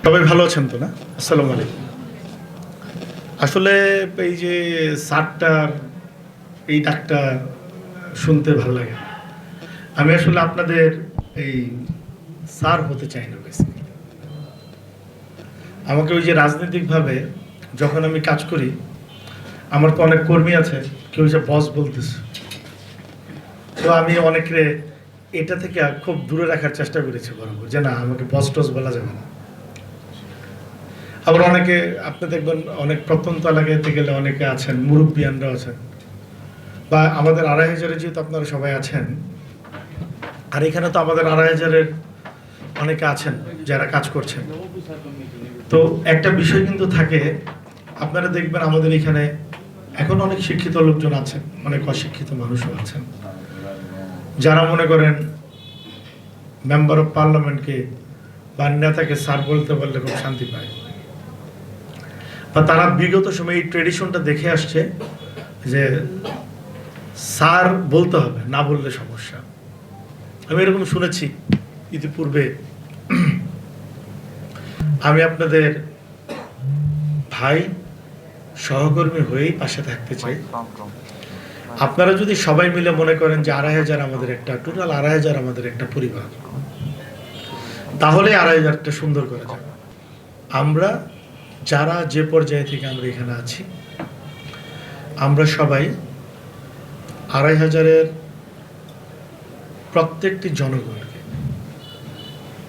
সবাই ভালো আছেন তো না? আসসালামু আলাইকুম। আসলে এই যে স্যারটার এই ডাকটা শুনতে ভালো লাগে। আমি আসলে আপনাদের এই স্যার হতে চাই না বেসিক্যালি। আমাকে ওই যে রাজনৈতিকভাবে যখন আমি কাজ করি, আমার তো অনেক কর্মী আছে, কেউ যে বস বলতেছে, তো আমি অনেকে এটা থেকে খুব দূরে রাখার চেষ্টা করেছি বরাবর, যে না আমাকে বস টস বলা যাবে না। আবার অনেকে আপনি দেখবেন অনেক প্রত্যন্ত এলাকাতে গেলে অনেকে আছেন, মুরব্বিয়ানরা আছেন, বা আমাদের ২৫০০-এ যেহেতু আপনারা সবাই আছেন, আর এখানে তো আমাদের ২৫০০-এর অনেকে আছেন যারা কাজ করছেন। তো একটা বিষয় কিন্তু থাকে, আপনারা দেখবেন আমাদের এখানে এখন অনেক শিক্ষিত লোকজন আছেন, অনেক অশিক্ষিত মানুষও আছেন, যারা মনে করেন মেম্বার অফ পার্লামেন্টকে বা নেতাকে স্যার বলতে পারলে খুব শান্তি পায়, বা তারা বিগত সময়ে এই ট্রেডিশনটা দেখে আসছে যে স্যার বলতে হবে, না বললে সমস্যা। আমি এরকম শুনেছি ইতিপূর্বে। আমি আপনাদের ভাই সহকর্মী হয়েই পাশে থাকতে চাই। আপনারা যদি সবাই মিলে মনে করেন যে ২৫০০ আমাদের একটা টোটাল ২৫০০ আমাদের একটা পরিবার, তাহলে ২৫০০টা সুন্দর করা যাবে। আমরা যারা যে পর্যায়ে থেকে আমরা এখানে আছি, আমরা সবাই ২৫০০-এর প্রত্যেকটি জনগণকে,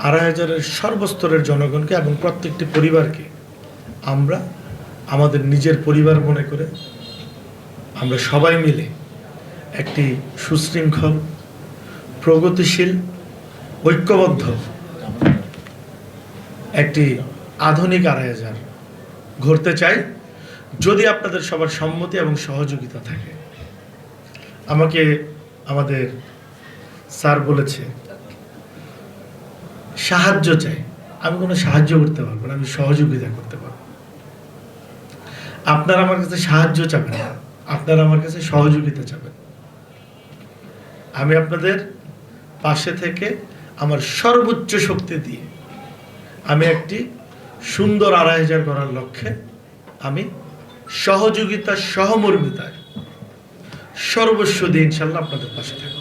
২৫০০-এর সর্বস্তরের জনগণকে এবং প্রত্যেকটি পরিবারকে আমরা আমাদের নিজের পরিবার মনে করে আমরা সবাই মিলে একটি সুশৃঙ্খল, প্রগতিশীল, ঐক্যবদ্ধ একটি আধুনিক ২৫০০ গড়তে চাই, যদি আপনাদের সবার সম্মতি এবং সহযোগিতা থাকে। আমাকে আমাদের স্যার বলেছে সাহায্য চাই। আমি কোনো সাহায্য করতে পারবো না, আমি সহযোগিতা করতে পারবো। আপনারা আমার কাছে সাহায্য চাবেন না, আপনারা আমার কাছে সহযোগিতা চাবেন। আমি আপনাদের পাশে থেকে আমার সর্বোচ্চ শক্তি দিয়ে আমি একটি সুন্দর ২৫০০ করার লক্ষ্যে আমি সহযোগিতা, সহমর্মিতায় সর্বস্ব দিয়ে ইনশাল্লাহ আপনাদের পাশে থাকবো।